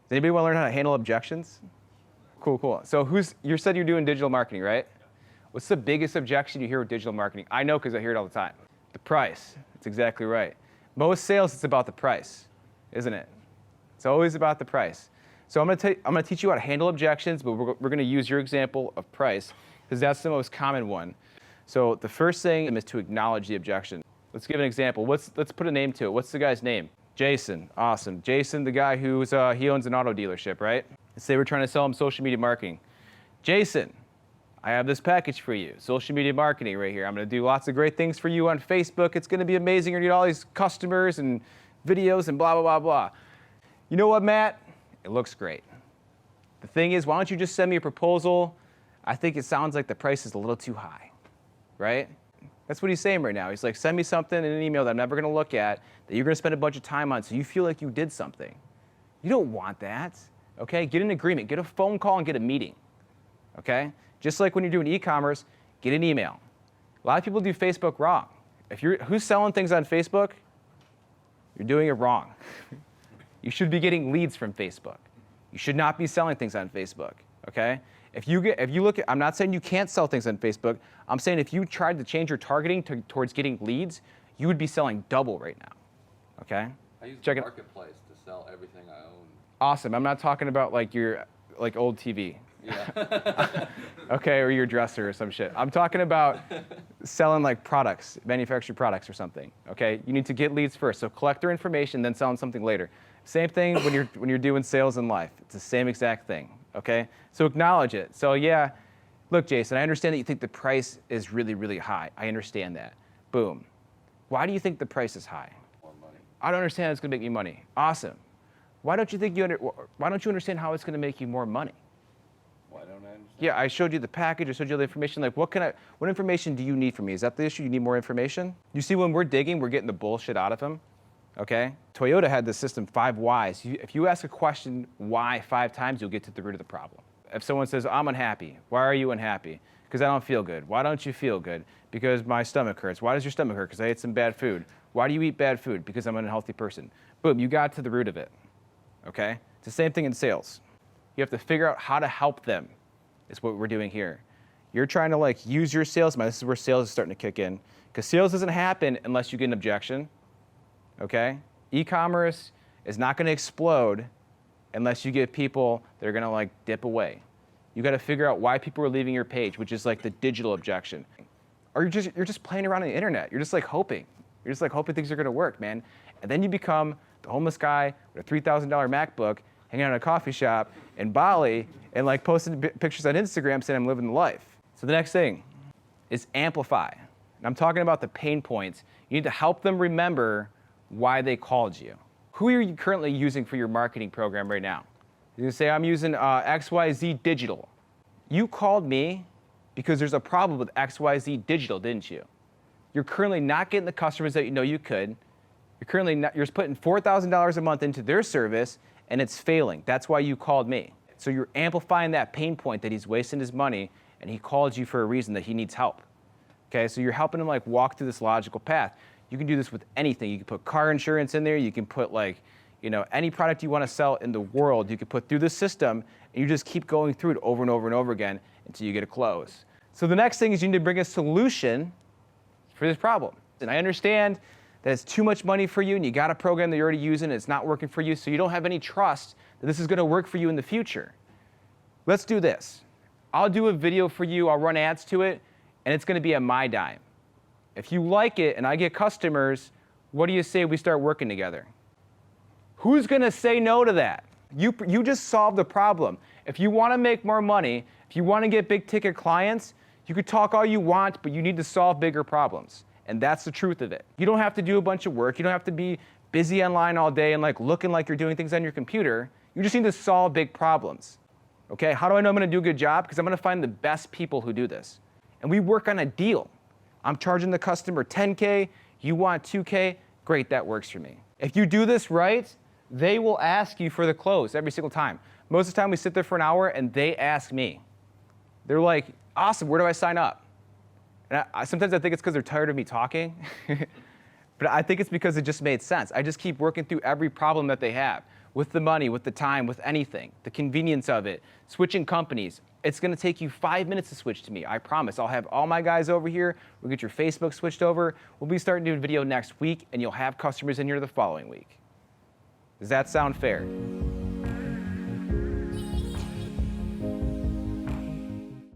Does anybody want to learn how to handle objections? Cool, cool. So you said you're doing digital marketing, right? What's the biggest objection you hear with digital marketing? I know because I hear it all the time. The price. That's exactly right. Most sales, it's about the price, isn't it? It's always about the price. So I'm going to teach you how to handle objections, but we're going to use your example of price because that's the most common one. So the first thing is to acknowledge the objection. Let's give an example. Let's put a name to it. What's the guy's name? Jason. Awesome. Jason, the guy who's he owns an auto dealership, right? Let's say we're trying to sell him social media marketing. Jason, I have this package for you. Social media marketing right here. I'm going to do lots of great things for you on Facebook. It's going to be amazing. You're going to get all these customers and videos and blah, blah, blah, blah. You know what, Matt? It looks great. The thing is, why don't you just send me a proposal? I think it sounds like the price is a little too high, right? That's what he's saying right now. He's like, send me something in an email that I'm never going to look at, that you're going to spend a bunch of time on so you feel like you did something. You don't want that, okay? Get an agreement. Get a phone call and get a meeting, okay? Just like when you're doing e-commerce, get an email. A lot of people do Facebook wrong. Who's selling things on Facebook? You're doing it wrong. You should be getting leads from Facebook. You should not be selling things on Facebook, okay? If you look at, I'm not saying you can't sell things on Facebook. I'm saying if you tried to change your targeting towards getting leads, you would be selling double right now, okay? I use the marketplace to sell everything I own. Awesome. I'm not talking about like your old TV. Yeah. Okay, or your dresser or some shit. I'm talking about selling like products, manufactured products or something. Okay, you need to get leads first. So collect their information, then selling something later. Same thing when you're doing sales in life. It's the same exact thing. Okay, so acknowledge it. So yeah, look, Jason, I understand that you think the price is really, really high. I understand that. Boom. Why do you think the price is high? More money. I don't understand how it's going to make me money. Awesome. Why don't you understand how it's going to make you more money? Why don't I understand? Yeah, I showed you the package, I showed you the information. Like, what information do you need from me? Is that the issue? You need more information? You see, when we're digging, we're getting the bullshit out of him, okay? Toyota had this system, 5 whys. If you ask a question, why, 5 times, you'll get to the root of the problem. If someone says, I'm unhappy, why are you unhappy? Because I don't feel good. Why don't you feel good? Because my stomach hurts. Why does your stomach hurt? Because I ate some bad food. Why do you eat bad food? Because I'm an unhealthy person. Boom, you got to the root of it, okay? It's the same thing in sales. You have to figure out how to help them. Is what we're doing here. You're trying to like use your sales mind. This is where sales is starting to kick in. Because sales doesn't happen unless you get an objection. Okay? E-commerce is not going to explode unless you get people that are going to like dip away. You got to figure out why people are leaving your page, which is like the digital objection. Or you're just playing around on the internet. You're just like hoping. You're just like hoping things are going to work, man. And then you become the homeless guy with a $3,000 MacBook hanging out in a coffee shop in Bali and like posting pictures on Instagram saying I'm living the life. So the next thing is amplify. And I'm talking about the pain points. You need to help them remember why they called you. Who are you currently using for your marketing program right now? You're gonna say, I'm using XYZ Digital. You called me because there's a problem with XYZ Digital, didn't you? You're currently not getting the customers that you know you could. You're putting $4,000 a month into their service and it's failing. That's why you called me. So you're amplifying that pain point that he's wasting his money and he called you for a reason that he needs help. Okay, so you're helping him like walk through this logical path. You can do this with anything. You can put car insurance in there. You can put like, any product you want to sell in the world, you can put through the system and you just keep going through it over and over and over again until you get a close. So the next thing is you need to bring a solution for this problem. And I understand that it's too much money for you and you got a program that you're already using and it's not working for you, so you don't have any trust that this is going to work for you in the future. Let's do this. I'll do a video for you, I'll run ads to it, and it's going to be a my dime. If you like it and I get customers, what do you say we start working together? Who's going to say no to that? You just solved the problem. If you want to make more money, if you want to get big ticket clients, you could talk all you want, but you need to solve bigger problems. And that's the truth of it. You don't have to do a bunch of work. You don't have to be busy online all day and like looking like you're doing things on your computer. You just need to solve big problems. Okay, how do I know I'm going to do a good job? Because I'm going to find the best people who do this. And we work on a deal. I'm charging the customer $10K, you want $2K, great, that works for me. If you do this right, they will ask you for the close every single time. Most of the time we sit there for an hour and they ask me. They're like, awesome, where do I sign up? And sometimes I think it's because they're tired of me talking, but I think it's because it just made sense. I just keep working through every problem that they have. with the money, with the time, with anything, the convenience of it, switching companies. It's gonna take you 5 minutes to switch to me, I promise. I'll have all my guys over here, we'll get your Facebook switched over. We'll be starting doing video next week, and you'll have customers in here the following week. Does that sound fair?